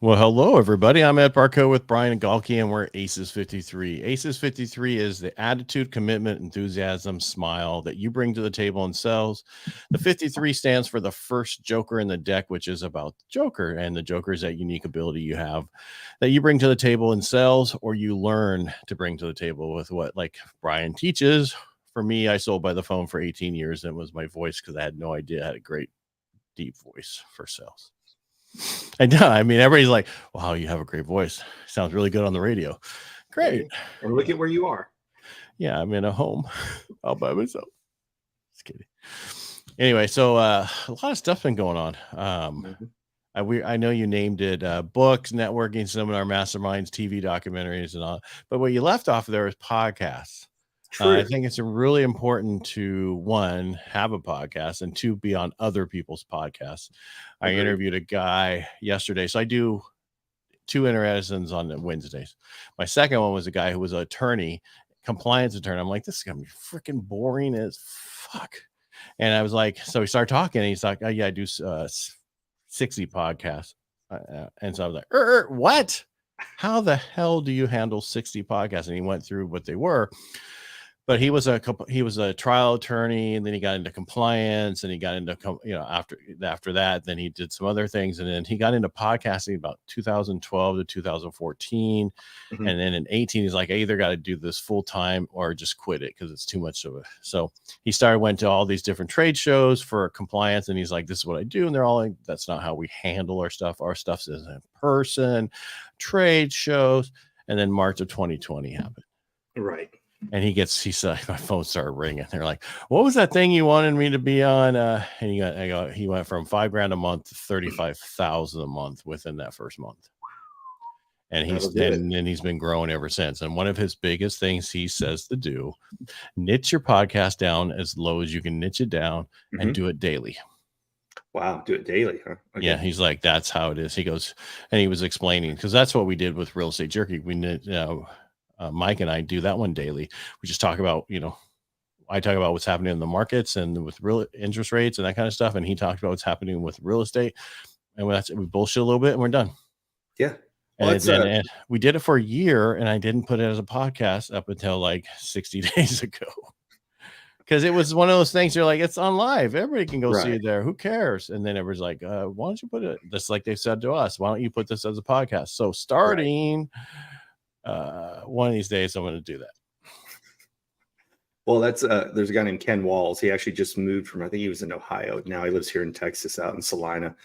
Well, hello, everybody. I'm Ed Parcaut with Brian and Galke, and we're ACES53. ACES53 is the attitude, commitment, enthusiasm, smile that you bring to the table in sales. The 53 stands for the first joker in the deck, which is about the joker. And the joker is that unique ability you have that you bring to the table in sales, or you learn to bring to the table with what, like Brian teaches. For me, I sold by the phone for 18 years, and it was my voice because I had no idea I had a great, deep voice for sales. I know. I mean, everybody's like, wow, you have a great voice. Sounds really good on the radio. Great. And look at where you are. Yeah, I'm in a home all by myself. Just kidding. Anyway, so a lot of stuff been going on. I know you named it books, networking, seminar, masterminds, TV documentaries, and all. But what you left off there is podcasts. I think it's really important to, one, have a podcast, and two, be on other people's podcasts. I interviewed a guy yesterday. So I do 2 interactions on Wednesdays. My second one was a guy who was an attorney, compliance attorney. I'm like, this is going to be freaking boring as fuck. And I was like, so we started talking, and he's like, oh, yeah, I do 60 podcasts. And so I was like, what? How the hell do you handle 60 podcasts? And he went through what they were. But he was a trial attorney, and then he got into compliance, and he got into, after that, then he did some other things. And then he got into podcasting about 2012 to 2014. And then in 18, he's like, I either got to do this full time or just quit it because it's too much of it. So he went to all these different trade shows for compliance. And he's like, this is what I do. And they're all like, that's not how we handle our stuff. Our stuff is in person, trade shows. And then March of 2020 happened. Right. And he said, my phone started ringing. They're like, what was that thing you wanted me to be on? And he went from $5,000 a month to 35,000 a month within that first month. And he's been growing ever since. And one of his biggest things he says to do, niche your podcast down as low as you can niche it down and do it daily. Wow. Do it daily, huh? Okay. Yeah. He's like, that's how it is. He goes, and he was explaining, because that's what we did with Real Estate Jerky. Mike and I do that one daily. We just talk about, I talk about what's happening in the markets and with real interest rates and that kind of stuff. And he talked about what's happening with real estate. And we bullshit a little bit and we're done. Yeah. Well, and we did it for a year, and I didn't put it as a podcast up until like 60 days ago. Because it was one of those things you're like, it's on live. Everybody can go see it there. Who cares? And then everybody's like, why don't you put it, just like they said to us, why don't you put this as a podcast? So starting one of these days, I'm going to do that. Well, that's there's a guy named Ken Walls. He actually just moved from, I think he was in Ohio. Now he lives here in Texas, out in Salina.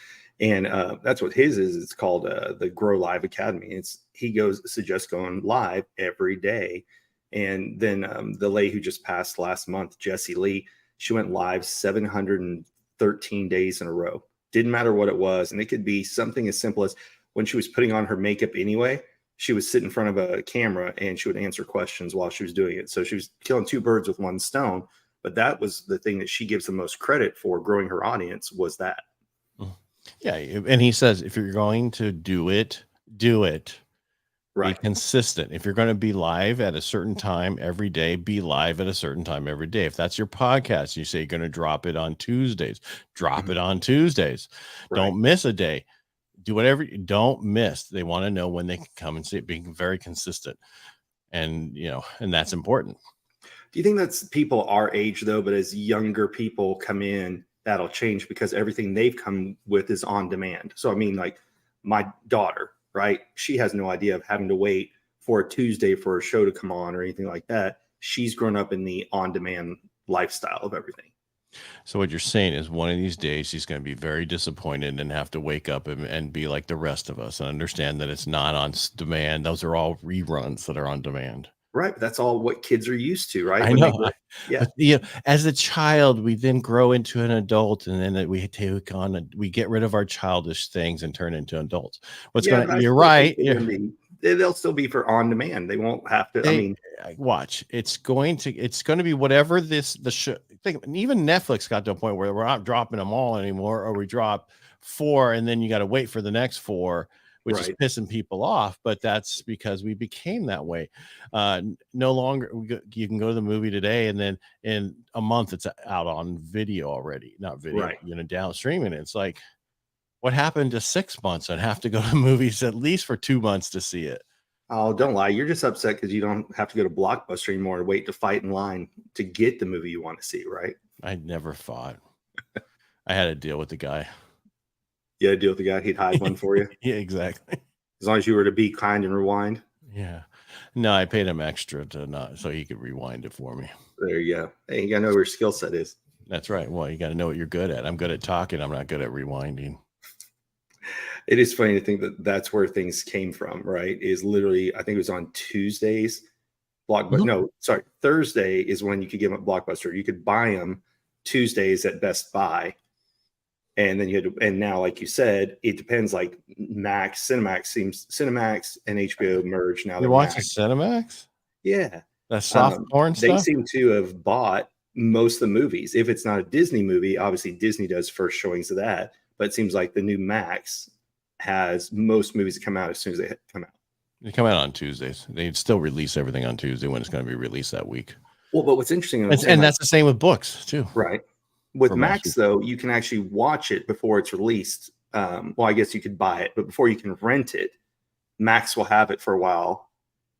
And that's what his is. It's called the Grow Live Academy. He suggests going live every day. And then the lady who just passed last month, Jessie Lee, she went live 713 days in a row. Didn't matter what it was. And it could be something as simple as when she was putting on her makeup anyway, she would sit in front of a camera and she would answer questions while she was doing it. So she was killing 2 birds with one stone. But that was the thing that she gives the most credit for growing her audience, was that. Yeah. And he says, if you're going to do it, do it. Right. Be consistent. If you're going to be live at a certain time every day, be live at a certain time every day. If that's your podcast, you say you're going to drop it on Tuesdays, drop it on Tuesdays. Right. Don't miss a day. Do whatever. Don't miss. They want to know when they can come and see it, being very consistent. And, and that's important. Do you think that's people our age though, but as younger people come in, that'll change because everything they've come with is on demand. So, I mean, like my daughter, right? She has no idea of having to wait for a Tuesday for a show to come on or anything like that. She's grown up in the on-demand lifestyle of everything. So what you're saying is one of these days she's going to be very disappointed and have to wake up and be like the rest of us and understand that it's not on demand. Those are all reruns that are on demand. Right. But that's all what kids are used to, right? I know. But, as a child, we then grow into an adult, and then we take on we get rid of our childish things and turn into adults. You're right. They'll still be for on demand. They won't have to. Watch. It's going to be whatever the show. Even Netflix got to a point where we're not dropping them all anymore, or we drop 4 and then you got to wait for the next 4. Which is pissing people off, but that's because we became that way. No longer, you can go to the movie today, and then in a month it's out on video already, not video, down streaming. It's like, What happened to 6 months? I'd have to go to movies at least for 2 months to see it. Oh, don't lie. You're just upset because you don't have to go to Blockbuster anymore and wait to fight in line to get the movie you want to see, right? I never fought. I had to deal with the guy. You had to deal with the guy. He'd hide one for you. Yeah, exactly. As long as you were to be kind and rewind. Yeah. No, I paid him extra so he could rewind it for me. There you go. Hey, you got to know where your skill set is. That's right. Well, you got to know what you're good at. I'm good at talking. I'm not good at rewinding. It is funny to think that that's where things came from, right? Is literally, I think it was on Tuesdays. Thursday is when you could get them at Blockbuster. You could buy them Tuesdays at Best Buy. And then and now, like you said, it depends. Like Cinemax and HBO merge now. You're watching Cinemax? Yeah. That soft porn stuff? They seem to have bought most of the movies. If it's not a Disney movie, obviously Disney does first showings of that. But it seems like the new Max has most movies that come out as soon as they come out. They come out on Tuesdays. They still release everything on Tuesday when it's going to be released that week. Well, but what's interesting, and that's the same with books too, right? With Max, though, you can actually watch it before it's released. Well, I guess you could buy it, but before you can rent it, Max will have it for a while,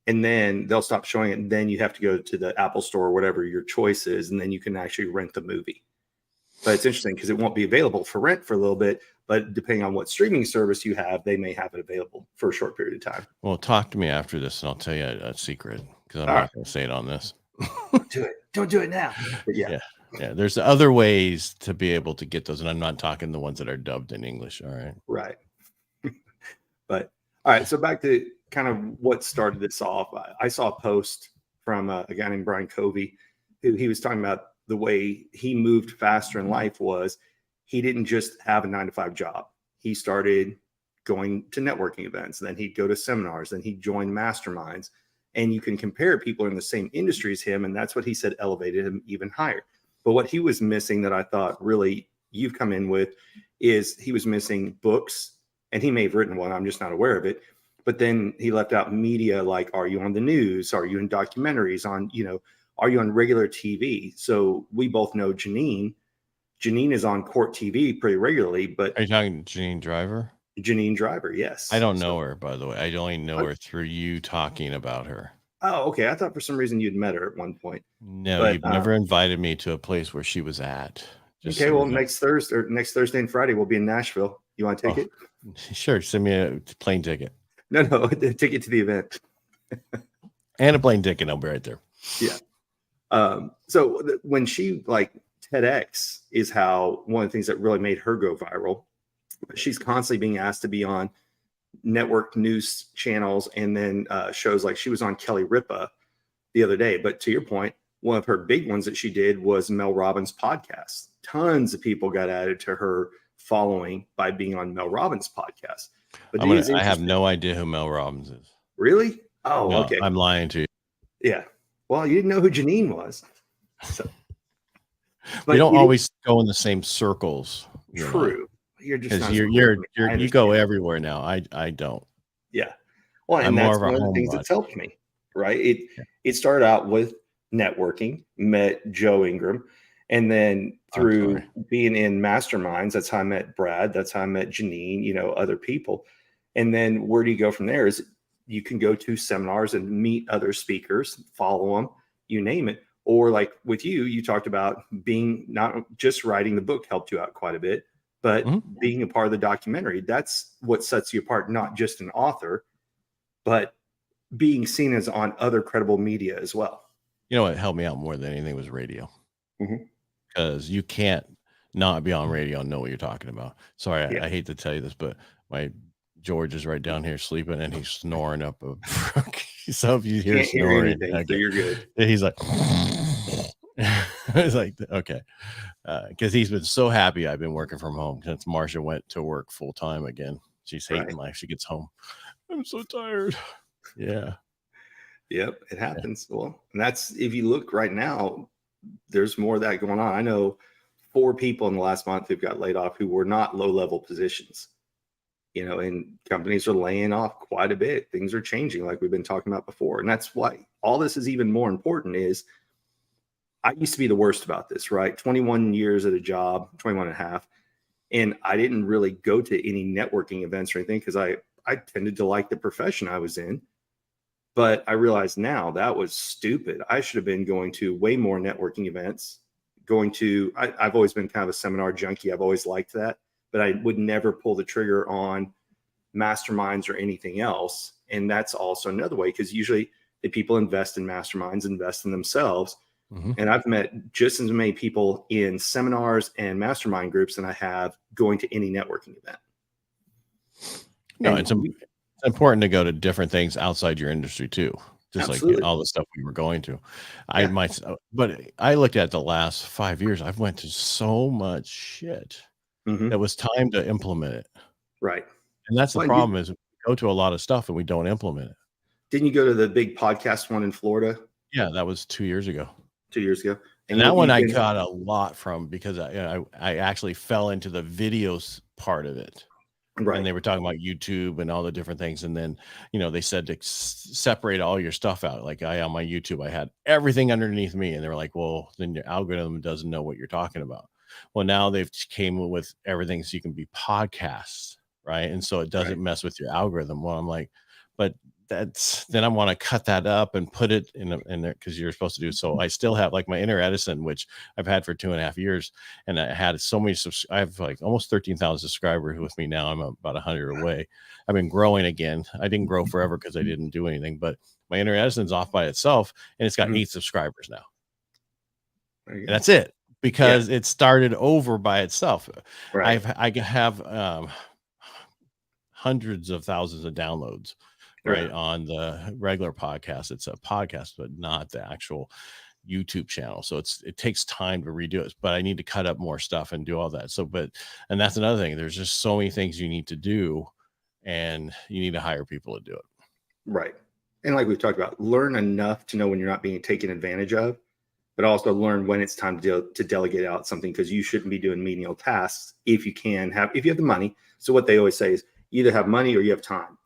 and then they'll stop showing it. And then you have to go to the Apple Store or whatever your choice is, and then you can actually rent the movie. But it's interesting because it won't be available for rent for a little bit. But depending on what streaming service you have, they may have it available for a short period of time. Well, talk to me after this, and I'll tell you a secret because I'm not going to say it on this. Don't do it now. But yeah. There's other ways to be able to get those, and I'm not talking the ones that are dubbed in English. All right. Right. But all right. So back to kind of what started this off. I saw a post from a guy named Brian Covey, who he was talking about the way he moved faster in life was he didn't just have a 9-to-5 job. He started going to networking events. Then he'd go to seminars. Then he'd join masterminds. And you can compare people in the same industry as him. And that's what he said elevated him even higher. But what he was missing that I thought really you've come in with is he was missing books. And he may have written one. I'm just not aware of it. But then he left out media like, are you on the news? Are you in documentaries? Are you on regular TV? So we both know Janine. Janine is on Court TV pretty regularly, but are you talking Janine Driver? Janine Driver, yes. I don't know her, by the way. I only know her through you talking about her. Oh, okay. I thought for some reason you'd met her at one point. No, but you've never invited me to a place where she was at. Okay, well, next Thursday and Friday we'll be in Nashville. You want to take it? Sure. Send me a plane ticket. No, a ticket to the event. And a plane ticket. I'll be right there. Yeah. So when she TEDx is how one of the things that really made her go viral. She's constantly being asked to be on network news channels and then shows like she was on Kelly Ripa the other day. But to your point, one of her big ones that she did was Mel Robbins' podcast. Tons of people got added to her following by being on Mel Robbins' podcast. But I have no idea who Mel Robbins is. Really? Oh, no, okay. I'm lying to you. Yeah. Well, you didn't know who Janine was. So. We don't always go in the same circles. True. You're just you go everywhere now. I don't. Yeah. Well, and that's one of the things that's helped me, right? It started out with networking, met Joe Ingram, and then through being in masterminds, that's how I met Brad. That's how I met Janine, other people. And then where do you go from there is you can go to seminars and meet other speakers, follow them, you name it. Or like with you talked about being not just writing the book helped you out quite a bit, but being a part of the documentary. That's what sets you apart, not just an author, but being seen as on other credible media as well. You know what helped me out more than anything was radio. Because you can't not be on radio and know what you're talking about. Sorry, I hate to tell you this, but my George is right down here sleeping and he's snoring up a so if you hear snoring, so you're good. He's like it's like okay. Because he's been so happy I've been working from home since Marsha went to work full time again. She's hating life. She gets home. I'm so tired. Yeah. Yep, it happens. Yeah. Well, and that's if you look right now, there's more of that going on. I know 4 people in the last month who've got laid off who were not low-level positions. And companies are laying off quite a bit. Things are changing like we've been talking about before. And that's why all this is even more important is I used to be the worst about this, right? 21 years at a job, 21 and a half. And I didn't really go to any networking events or anything because I tended to like the profession I was in. But I realize now that was stupid. I should have been going to way more networking events. I've always been kind of a seminar junkie. I've always liked that, but I would never pull the trigger on masterminds or anything else. And that's also another way, because usually the people invest in masterminds, invest in themselves. Mm-hmm. And I've met just as many people in seminars and mastermind groups than I have going to any networking event. No, it's important to go to different things outside your industry too. Just Absolutely. like all the stuff we were going to. But I looked at the last 5 years. I've went to so much shit that was time to implement it. Right. And that's the problem is we go to a lot of stuff and we don't implement it. Didn't you go to the big podcast one in Florida? Yeah, that was 2 years ago. 2 years ago. And that one I got a lot from because I actually fell into the videos part of it. Right. And they were talking about YouTube and all the different things. And then, they said to separate all your stuff out. Like on my YouTube, I had everything underneath me. And they were like, well, then your algorithm doesn't know what you're talking about. Well, now they've came with everything so you can be podcasts, right? And so it doesn't mess with your algorithm. Well, I'm like, but then I want to cut that up and put it in there because you're supposed to do. So I still have like my Inner Edison, which I've had for 2.5 years. And I had so many, I have like almost 13,000 subscribers with me now. I'm about 100 away. I've been growing again. I didn't grow forever because I didn't do anything, but my Inner Edison's off by itself and it's got 8 subscribers now. And that's it because it started over by itself. Right. I have hundreds of thousands of downloads. Right. On the regular podcast. It's a podcast, but not the actual YouTube channel. So it takes time to redo it, but I need to cut up more stuff and do all that. And that's another thing. There's just so many things you need to do and you need to hire people to do it. Right. And like we've talked about, learn enough to know when you're not being taken advantage of, but also learn when it's time to delegate out something, because you shouldn't be doing menial tasks if you have the money. So what they always say is you either have money or you have time.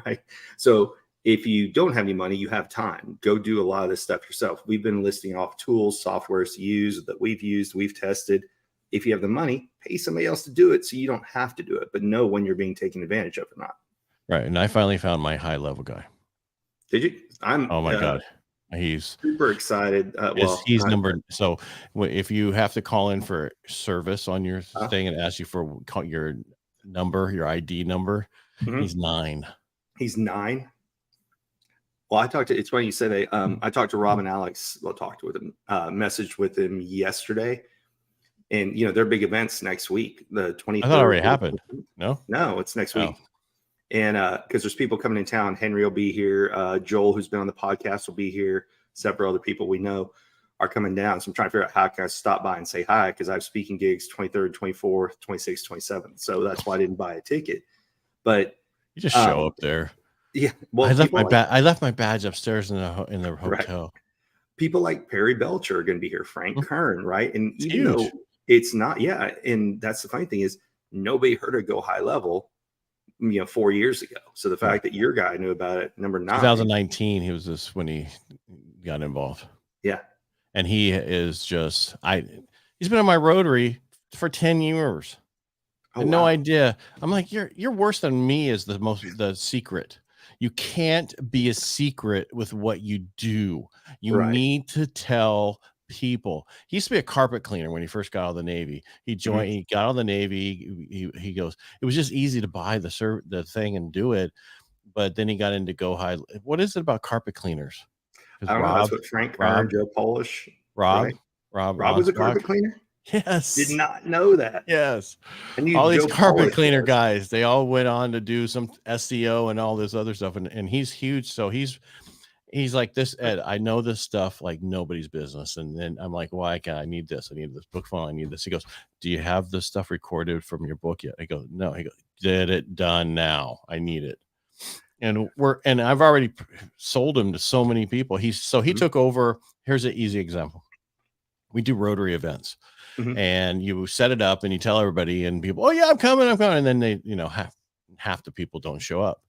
Right. So if you don't have any money, you have time. Go do a lot of this stuff yourself. We've been listing off tools, softwares to use that we've used, we've tested. If you have the money, pay somebody else to do it so you don't have to do it, but know when you're being taken advantage of or not. Right. And I finally found my high level guy. Did you? Oh my God. He's super excited. He's number. So if you have to call in for service on your thing and ask you for your number, your ID number, he's 9. He's 9. Well, it's funny you say that. I talked to Rob and Alex. Messaged with him yesterday, and their big events next week. The 23rd. I thought it already happened. No, it's next week. And because there's people coming in town. Henry will be here. Joel, who's been on the podcast, will be here. Several other people we know are coming down. So I'm trying to figure out how can I stop by and say hi, because I have speaking gigs 23rd, 24th, 26th, 27th. So that's why I didn't buy a ticket. But you just show up there. Yeah. Well, I left my badge upstairs in the hotel. Right. People like Perry Belcher are going to be here. Frank Kern, right? And even though it's not, and that's the funny thing is nobody heard of Go High Level, 4 years ago. So the fact that your guy knew about it, number 9, 2019, he was this when he got involved. Yeah. And he is just, he's been on my Rotary for 10 years. No idea. I'm like, you're worse than me is the secret. You can't be a secret with what you do. You need to tell people. He used to be a carpet cleaner when he first got out of the Navy. He joined, he got out of the Navy. He goes, it was just easy to buy the thing and do it. But then he got into Go High. What is it about carpet cleaners? I don't know. That's what Frank Kern, Joe Polish. Rob was a carpet cleaner? Yes. Did not know that. Yes. All these carpet cleaner guys, they all went on to do some SEO and all this other stuff. And he's huge. So he's like, this, Ed, I know this stuff like nobody's business. And then I'm like, why can't I need this? I need this book phone. I need this. He goes, do you have this stuff recorded from your book yet? I go, no. He goes, get it done now. I need it. And I've already sold him to so many people. He took over. Here's an easy example. We do Rotary events. And you set it up and you tell everybody and people, oh yeah, I'm coming. And then they, half the people don't show up.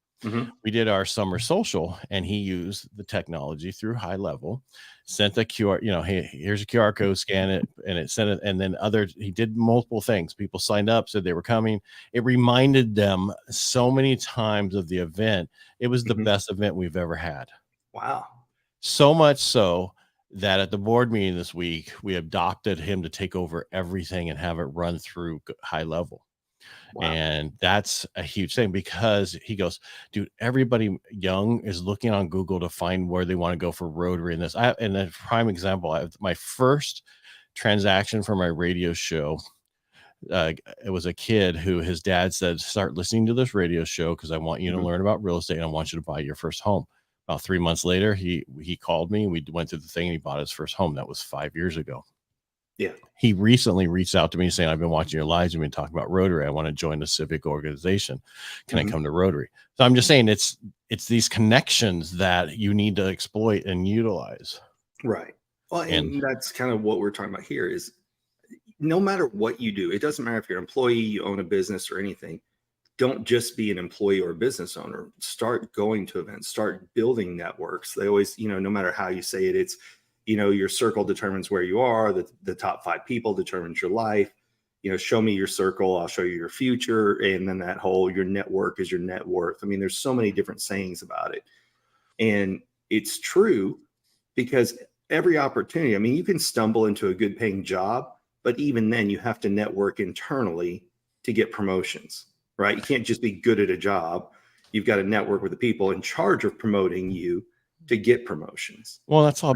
We did our summer social, and he used the technology through high level, sent a QR, hey, here's a QR code, scan it, and it sent it. And then he did multiple things. People signed up, said they were coming. It reminded them so many times of the event. It was the best event we've ever had. Wow. So much so that at the board meeting this week, we adopted him to take over everything and have it run through high level. Wow. And that's a huge thing, because he goes, dude, everybody young is looking on Google to find where they want to go for Rotary in this. And a prime example, my first transaction for my radio show, it was a kid who his dad said, start listening to this radio show because I want you to learn about real estate, and I want you to buy your first home. About 3 months later, he called me, and we went through the thing, and he bought his first home. That was 5 years ago. Yeah. He recently reached out to me saying, I've been watching your lives. You've been talking about Rotary. I want to join a civic organization. Can I come to Rotary? So I'm just saying it's these connections that you need to exploit and utilize. Right. Well, and that's kind of what we're talking about here is no matter what you do, it doesn't matter if you're an employee, you own a business or anything. Don't just be an employee or a business owner. Start going to events, start building networks. They always, no matter how you say it, it's, your circle determines where you are. The top 5 people determines your life. Show me your circle, I'll show you your future. And then that whole, your network is your net worth. I mean, there's so many different sayings about it. And it's true, because every opportunity, I mean, you can stumble into a good paying job, but even then you have to network internally to get promotions, right? You can't just be good at a job. You've got to network with the people in charge of promoting you to get promotions. Well, that's all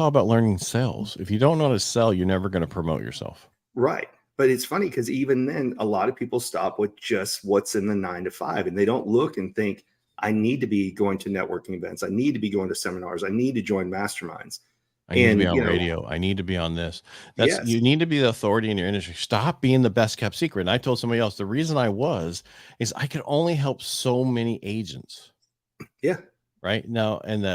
about learning sales. If you don't know how to sell, you're never going to promote yourself. Right. But it's funny, because even then, a lot of people stop with just what's in the 9 to 5, and they don't look and think, I need to be going to networking events. I need to be going to seminars. I need to join masterminds. I need to be on radio. I need to be on this. You need to be the authority in your industry. Stop being the best kept secret. And I told somebody else, the reason is I could only help so many agents. Yeah. Right now. And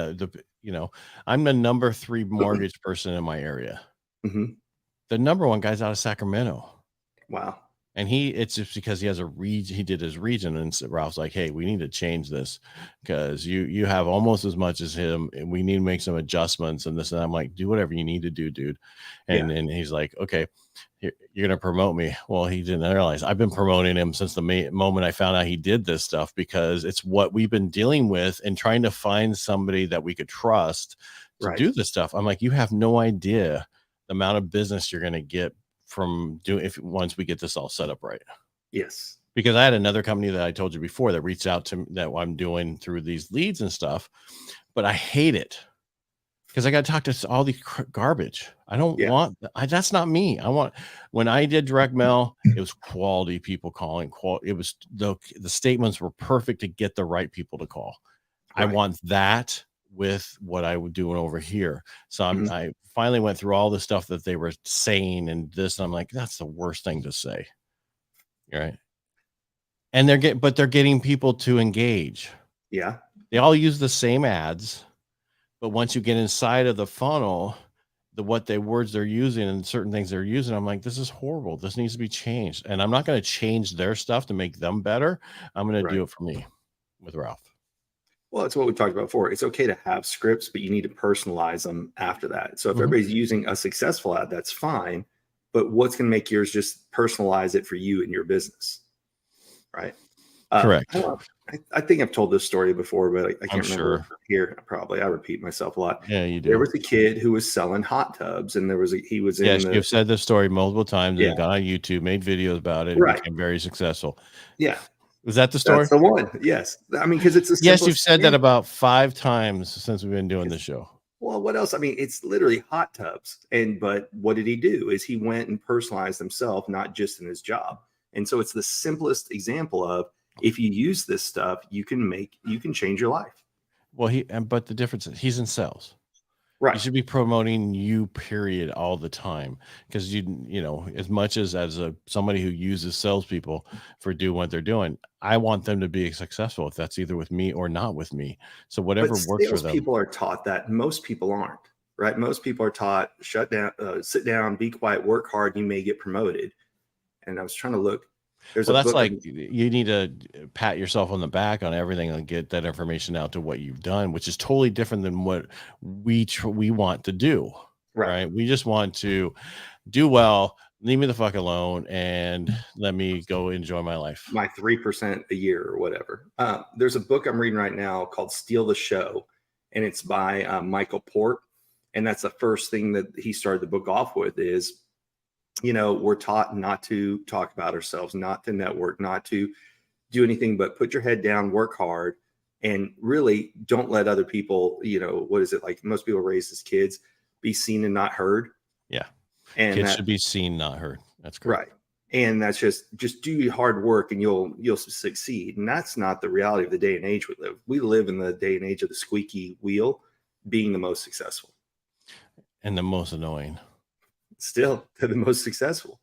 I'm the number 3 mortgage person in my area. The number 1 guy's out of Sacramento. Wow. And it's just because he has he did his region, and Ralph's like, hey, we need to change this because you have almost as much as him, and we need to make some adjustments and this. And I'm like, do whatever you need to do, dude. And he's like, okay, you're going to promote me. Well, he didn't realize I've been promoting him since the moment I found out he did this stuff, because it's what we've been dealing with and trying to find somebody that we could trust to do this stuff. I'm like, you have no idea the amount of business you're going to get from once we get this all set up right. Yes. Because I had another company that I told you before that reached out to me that I'm doing through these leads and stuff, but I hate it because I got to talk to all these garbage. I don't want, that's not me. When I did direct mail, it was quality people calling. It was the statements were perfect to get the right people to call. Right. I want that with what I was doing over here. So I finally went through all the stuff that they were saying and this, and I'm like, that's the worst thing to say. Right. And they're getting people to engage. Yeah. They all use the same ads, but once you get inside of the funnel, words they're using and certain things they're using, I'm like, this is horrible. This needs to be changed. And I'm not going to change their stuff to make them better. I'm going to do it for me with Ralph. Well, it's what we talked about before. It's okay to have scripts, but you need to personalize them after that. So if everybody's using a successful ad, that's fine. But what's going to make yours just personalize it for you and your business? Right. Correct. I think I've told this story before, but I can't remember here. I repeat myself a lot. Yeah, you do. There was a kid who was selling hot tubs, and you've said this story multiple times. And got on YouTube, made videos about it, and became very successful. Yeah. Was that the story? That's the one. Yes. I mean, because it's yes, you've said that about 5 times since we've been doing this show. Well, what else? I mean, it's literally hot tubs. But what did he do? Is he went and personalized himself, not just in his job. And so it's the simplest example of, if you use this stuff, you can change your life. Well, but the difference is he's in sales. Right. You should be promoting you, period, all the time. Because as much as somebody who uses salespeople for doing what they're doing, I want them to be successful, if that's either with me or not with me. So whatever works for them. People are taught that. Most people aren't, right? Most people are taught, shut down, sit down, be quiet, work hard, you may get promoted. And I was trying to look. There's Well, a that's book. like you need to pat yourself on the back on everything and get that information out to what you've done, which is totally different than what we want to do. Right. Right. We just want to do well, leave me the fuck alone, and let me go enjoy my life. My 3% a year or whatever. There's a book I'm reading right now called Steal the Show, and it's by Michael Port. And that's the first thing that he started the book off with is, we're taught not to talk about ourselves, not to network, not to do anything but put your head down, work hard, and really don't let other people, what is it like most people raised as kids, be seen and not heard. Yeah. And Kids that should be seen, not heard. That's great. right. And that's just do your hard work and you'll succeed. And that's not the reality of the day and age we live. We live in the day and age of the squeaky wheel being the most successful. And the most annoying. Still, they're the most successful,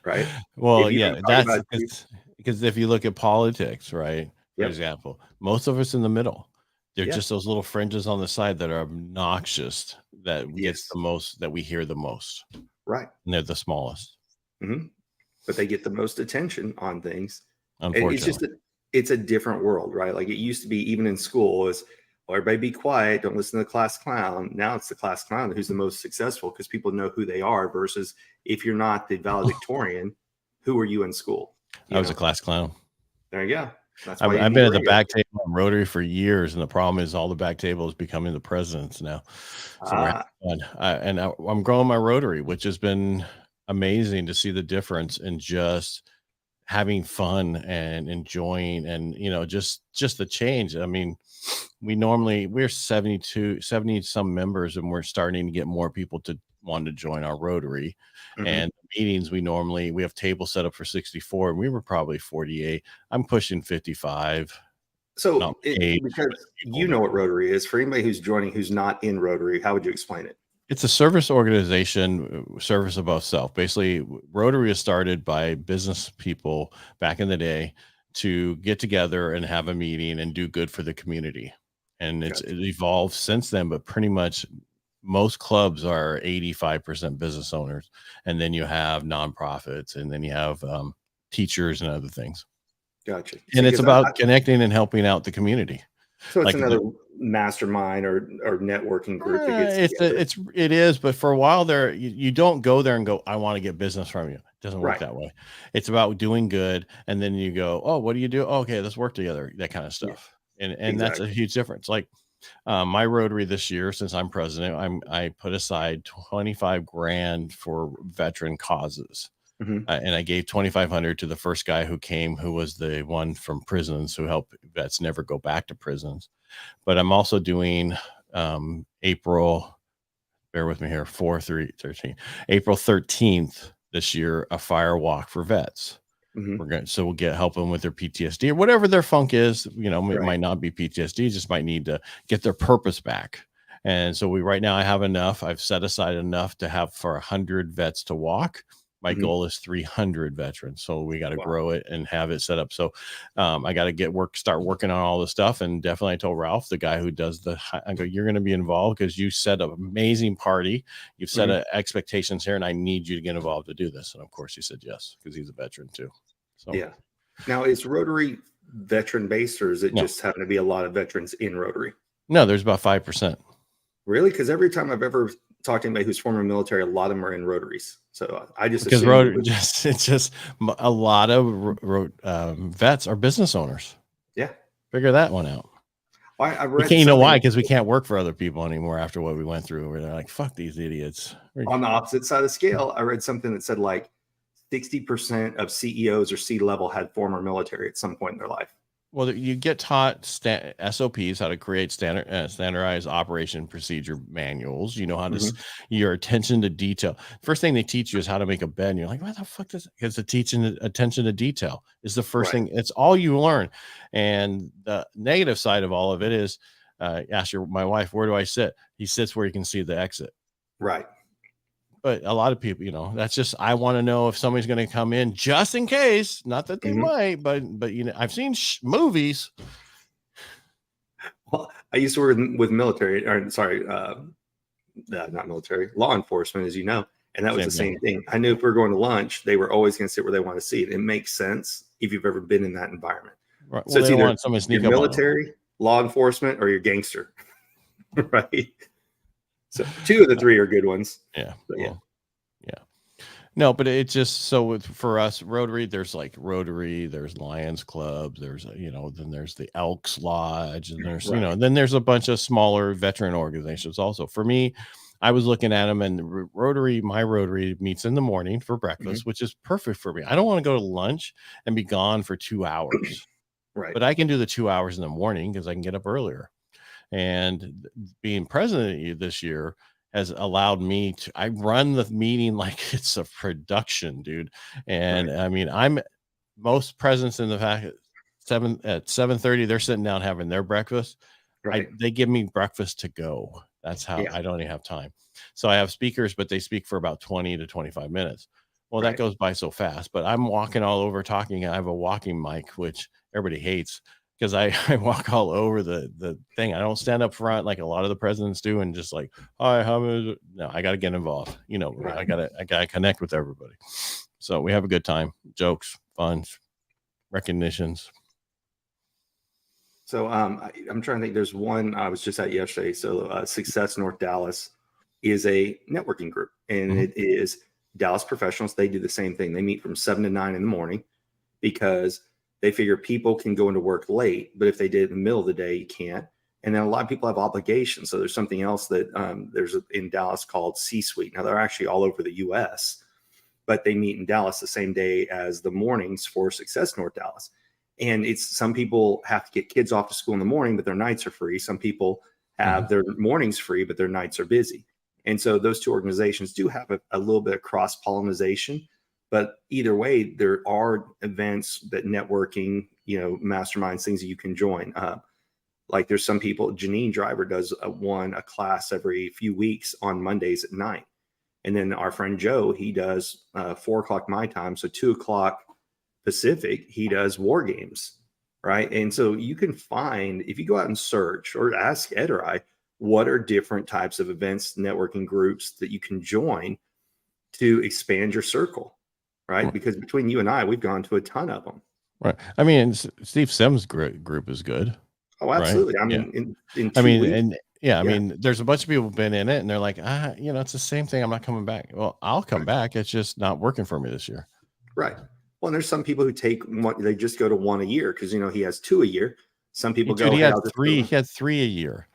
right? Well, yeah, that's because if you look at politics, right, for Yep. example, most of us in the middle, they're Yeah. just those little fringes on the side that are obnoxious, that Yes. gets the most, that we hear the most. Right. And they're the smallest. Mm-hmm. But they get the most attention on things. Unfortunately. It's just it's a different world, right? Like it used to be, even in school, is everybody be quiet, don't listen to the class clown. Now it's the class clown who's the most successful because people know who they are, versus if you're not the valedictorian, who are you in school? I was a class clown. There you go. That's why I've been at the back table on Rotary for years, and the problem is all the back tables becoming the presidents now. So we're having fun. I'm growing my Rotary, which has been amazing to see the difference in just having fun and enjoying, and just the change. I mean, we're 70 some members, and we're starting to get more people to want to join our Rotary. Mm-hmm. And meetings, we have tables set up for 64, and we were probably 48. I'm pushing 55. So because you know what Rotary is, for anybody who's joining who's not in Rotary, how would you explain it? It's a service organization, service above self. Basically, Rotary is started by business people back in the day to get together and have a meeting and do good for the community. And it evolved since then, but pretty much most clubs are 85% business owners. And then you have nonprofits, and then you have teachers and other things. Gotcha. And it's about connecting and helping out the community. So it's like another mastermind or networking group that gets together. It is, but for a while there, you don't go there and go, I want to get business from you. It doesn't work that way. It's about doing good, and then you go, oh, what do you do? Oh, okay, let's work together. That kind of stuff. Yeah. And that's a huge difference. Like my Rotary this year, since I'm president, I put aside $25,000 for veteran causes. Mm-hmm. And I gave $2,500 to the first guy who came, who was the one from prisons who helped vets never go back to prisons. But I'm also doing April, bear with me here, 4/3/13, April 13th this year, a fire walk for vets. Mm-hmm. We'll help them with their PTSD or whatever their funk is. It might not be PTSD, just might need to get their purpose back. And so right now I have enough. I've set aside enough to have for 100 vets to walk. My goal is 300 veterans. So we got to grow it and have it set up. So I got to start working on all the stuff. And definitely I told Ralph, the guy who does I go, you're going to be involved because you set an amazing party. You've set expectations here, and I need you to get involved to do this. And of course he said yes, because he's a veteran too. So yeah. Now, is Rotary veteran based, or is it just happen to be a lot of veterans in Rotary? No, there's about 5%. Really? Because every time I've ever talked to anybody who's former military, a lot of them are in Rotaries. So I just because it's just a lot of vets are business owners. Yeah, figure that one out. I read. You know why? Because we can't work for other people anymore after what we went through. Where they're like, "Fuck these idiots." On the opposite side of the scale, I read something that said like 60% of CEOs or C-level had former military at some point in their life. Well, you get taught SOPs, how to create standardized operation procedure manuals. You know how to your attention to detail. First thing they teach you is how to make a bed. And you're like, what the fuck does? Because the teaching attention to detail is the first thing. It's all you learn. And the negative side of all of it is, ask my wife, where do I sit? He sits where you can see the exit. Right. But a lot of people, that's just, I want to know if somebody's going to come in just in case, not that they might, but I've seen movies. Well, I used to work with military, or sorry, not military, law enforcement, as you know. And that was the same thing. I knew if we were going to lunch, they were always going to sit where they want to see it. It makes sense if you've ever been in that environment. Right. So Well, it's they don't either want someone to sneak your up on military, law enforcement, or your gangster, right? So 2 of the 3 are good ones. Yeah. But yeah. No, but it's just so for us, Rotary, there's like Rotary, there's Lions Club, there's, then there's the Elks Lodge, and there's, then there's a bunch of smaller veteran organizations also. For me, I was looking at them, and my Rotary meets in the morning for breakfast, which is perfect for me. I don't want to go to lunch and be gone for 2 hours. Right. But I can do the 2 hours in the morning because I can get up earlier. And being president this year has allowed me to, I run the meeting like it's a production, dude. And I mean, I'm most presidents in the fact at 7:30, they're sitting down having their breakfast. Right. They give me breakfast to go. That's how I don't even have time. So I have speakers, but they speak for about 20 to 25 minutes. Well, that goes by so fast, but I'm walking all over talking. I have a walking mic, which everybody hates, because I walk all over the thing. I don't stand up front like a lot of the presidents do and just like, hi, no, I got to get involved. I gotta connect with everybody. So we have a good time, jokes, fun, recognitions. So I'm trying to think. There's one I was just at yesterday. So Success North Dallas is a networking group, and it is Dallas professionals. They do the same thing. They meet from 7 to 9 in the morning because they figure people can go into work late, but if they did it in the middle of the day, you can't. And then a lot of people have obligations. So there's something else that there's in Dallas called C-Suite. Now they're actually all over the U.S., but they meet in Dallas the same day as the mornings for Success North Dallas. And it's some people have to get kids off to school in the morning, but their nights are free. Some people have their mornings free, but their nights are busy. And so those 2 organizations do have a little bit of cross-pollination. But either way, there are events that networking, masterminds, things that you can join. Like there's some people, Janine Driver does a class every few weeks on Mondays at night. And then our friend Joe, he does 4 o'clock my time. So 2 o'clock Pacific, he does war games, right? And so you can find, if you go out and search or ask Ed or I, what are different types of events, networking groups that you can join to expand your circle. Right. Because between you and I, we've gone to a ton of them. Right. I mean, Steve Sims' group is good. Oh, absolutely. Right? I mean, in 2 I mean, weeks, and I mean, there's a bunch of people who've been in it and they're like, it's the same thing. I'm not coming back. Well, I'll come back. It's just not working for me this year. Right. Well, and there's some people who take one, they just go to 1 a year because, he has 2 a year. Some people go, he had 3 a year.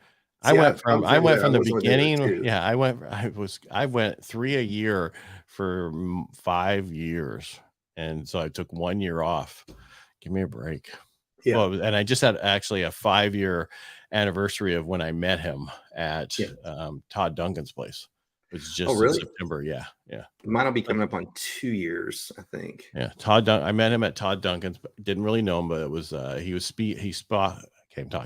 See, I went from the beginning. Yeah, I went 3 a year for 5 years. And so I took 1 year off. Give me a break. Yeah. Well, and I just had actually a 5-year anniversary of when I met him at Todd Duncan's place. It was just in September. Yeah. Mine will be coming up on 2 years, I think. Yeah. I met him at Todd Duncan's. Didn't really know him, but it was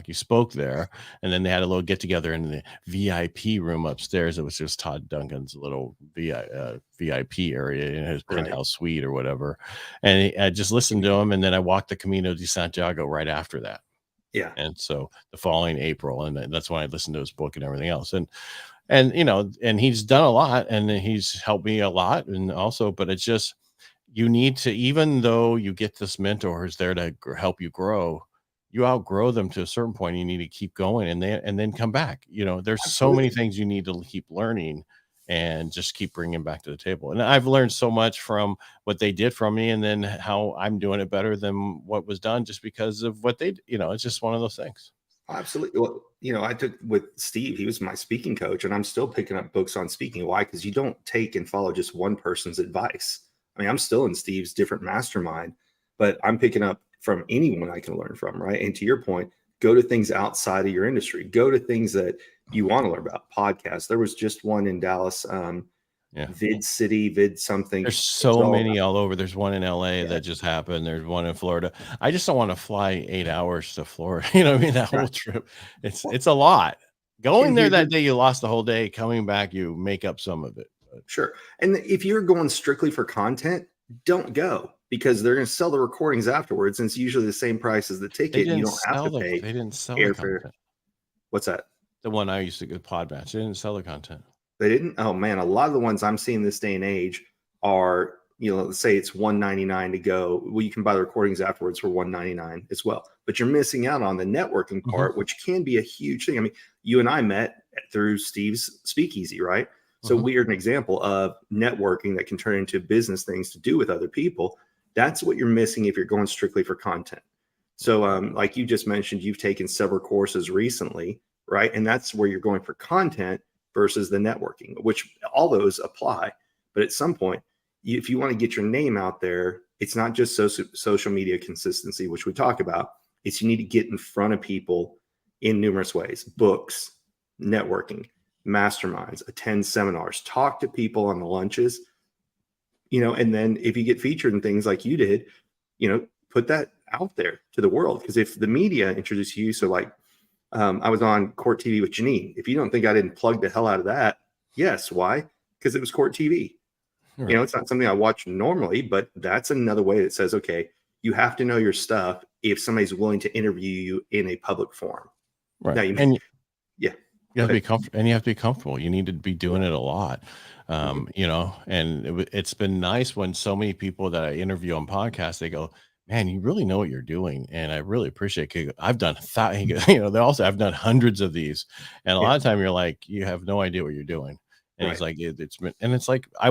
he spoke there, and then they had a little get together in the VIP room upstairs. It was just Todd Duncan's little VIP area in his penthouse suite or whatever. And I just listened to him, and then I walked the Camino de Santiago right after that. Yeah. And so the following April, and that's when I listened to his book and everything else. And he's done a lot, and he's helped me a lot. And also, but it's just, you need to, even though you get this mentor who's there to help you grow, you outgrow them to a certain point. You need to keep going and then come back. There's so many things you need to keep learning and just keep bringing back to the table. And I've learned so much from what they did from me, and then how I'm doing it better than what was done just because of what they, it's just one of those things. Absolutely. Well, I took with Steve, he was my speaking coach, and I'm still picking up books on speaking. Why? Because you don't take and follow just one person's advice. I mean, I'm still in Steve's different mastermind, but I'm picking up from anyone I can learn from, right? And to your point, go to things outside of your industry. Go to things that you want to learn about. Podcasts. There was just one in Dallas, Vid City, Vid something. There's so many all over. There's one in LA that just happened. There's one in Florida. I just don't want to fly 8 hours to Florida. You know what I mean? That whole trip. It's a lot. Going there that day, you lost the whole day. Coming back, you make up some of it. But. Sure. And if you're going strictly for content, don't go, because they're going to sell the recordings afterwards, and it's usually the same price as the ticket. You don't have to pay. They didn't sell airfare. the content. What's that? The one I used to get, Podmatch. They didn't sell the content. They didn't? Oh man, a lot of the ones I'm seeing this day and age are, let's say it's $199 to go. Well, you can buy the recordings afterwards for $199 as well. But you're missing out on the networking part, which can be a huge thing. I mean, you and I met through Steve's Speakeasy, right? So we are an example of networking that can turn into business things to do with other people. That's what you're missing if you're going strictly for content. So like you just mentioned, you've taken several courses recently, right? And that's where you're going for content versus the networking, which all those apply. But at some point, if you want to get your name out there, it's not just social media consistency, which we talk about. It's you need to get in front of people in numerous ways: books, networking, masterminds, attend seminars, talk to people on the lunches, and then if you get featured in things like you did, put that out there to the world. Because if the media introduce you, so like I was on Court TV with Janine. If you don't think I didn't plug the hell out of that, yes. Why? Because it was Court TV. Right. It's not something I watch normally, but that's another way that says, okay, you have to know your stuff if somebody's willing to interview you in a public forum. Right. Now, you have to be comfortable, and you have to be comfortable. You need to be doing it a lot. And it's been nice when so many people that I interview on podcasts, they go, man, you really know what you're doing. And I really appreciate it. I've done, I've done hundreds of these. And a lot of time you're like, you have no idea what you're doing. And he's like, it's been, and it's like, I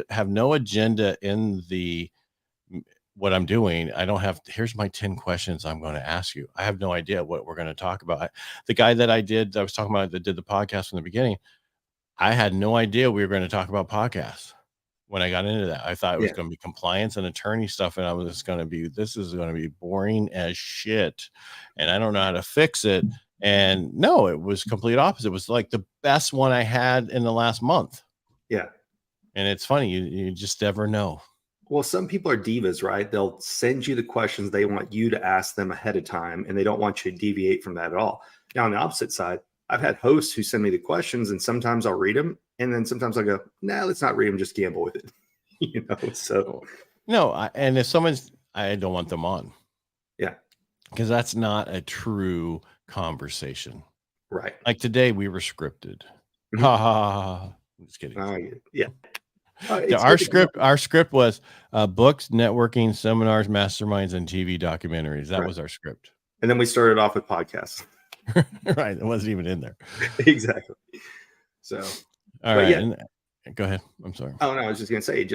have no agenda in what I'm doing. I don't have, here's my 10 questions I'm going to ask you. I have no idea what we're going to talk about. The guy that I was talking about that did the podcast from the beginning, I had no idea we were going to talk about podcasts. When I got into that, I thought it was going to be compliance and attorney stuff. And I was just going to be, this is going to be boring as shit. And I don't know how to fix it. And no, it was complete opposite. It was like the best one I had in the last month. Yeah. And it's funny. You just never know. Well, some people are divas, right? They'll send you the questions they want you to ask them ahead of time, and they don't want you to deviate from that at all. Now, on the opposite side, I've had hosts who send me the questions, and sometimes I'll read them, and then sometimes I'll go, nah, let's not read them, just gamble with it. So. No, and if I don't want them on. Yeah. Because that's not a true conversation. Right. Like today, we were scripted. Ha ha. I'm just kidding. Yeah. Our script was books, networking, seminars, masterminds, and TV documentaries. That was our script. And then we started off with podcasts. Right. It wasn't even in there. Exactly. So, all right. Yeah. Go ahead. I'm sorry. Oh, no, I was just going to say,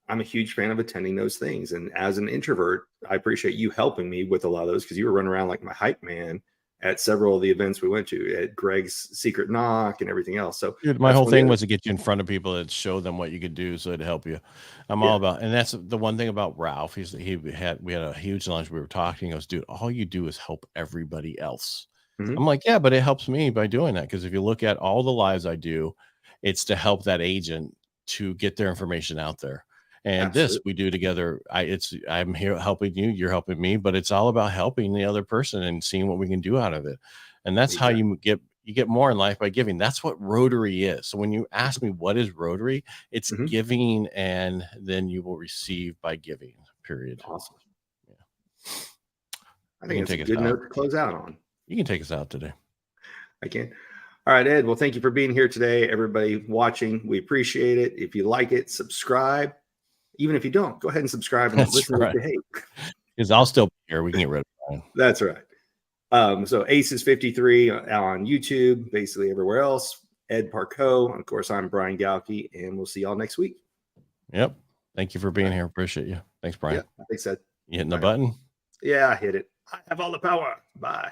I'm a huge fan of attending those things. And as an introvert, I appreciate you helping me with a lot of those, because you were running around like my hype man at several of the events we went to, at Greg's Secret Knock and everything else. So dude, my whole thing was to get you in front of people and show them what you could do, so it'd help you. I'm all about, and that's the one thing about Ralph. We had a huge lunch. We were talking. He goes, dude, all you do is help everybody else. I'm like, yeah, but it helps me by doing that. Because if you look at all the lives I do, it's to help that agent to get their information out there. And this we do together. I'm here helping you, you're helping me, but it's all about helping the other person and seeing what we can do out of it. And that's how you get more in life, by giving. That's what Rotary is. So when you ask me what is Rotary, it's giving, and then you will receive by giving, period. Awesome. Yeah. I think it's a good note to close out on. You can take us out today. I can. All right, Ed. Well, thank you for being here today. Everybody watching, we appreciate it. If you like it, subscribe. Even if you don't, go ahead and subscribe and listen to what you hate. Because I'll still be here. We can get rid of Brian. That's right. So ACES53 on YouTube, basically everywhere else. Ed Parcaut. Of course, I'm Brian Galke, and we'll see y'all next week. Yep. Thank you for being here. Appreciate you. Thanks, Brian. Yeah, thanks, Ed. You hitting the button? Yeah, I hit it. I have all the power. Bye.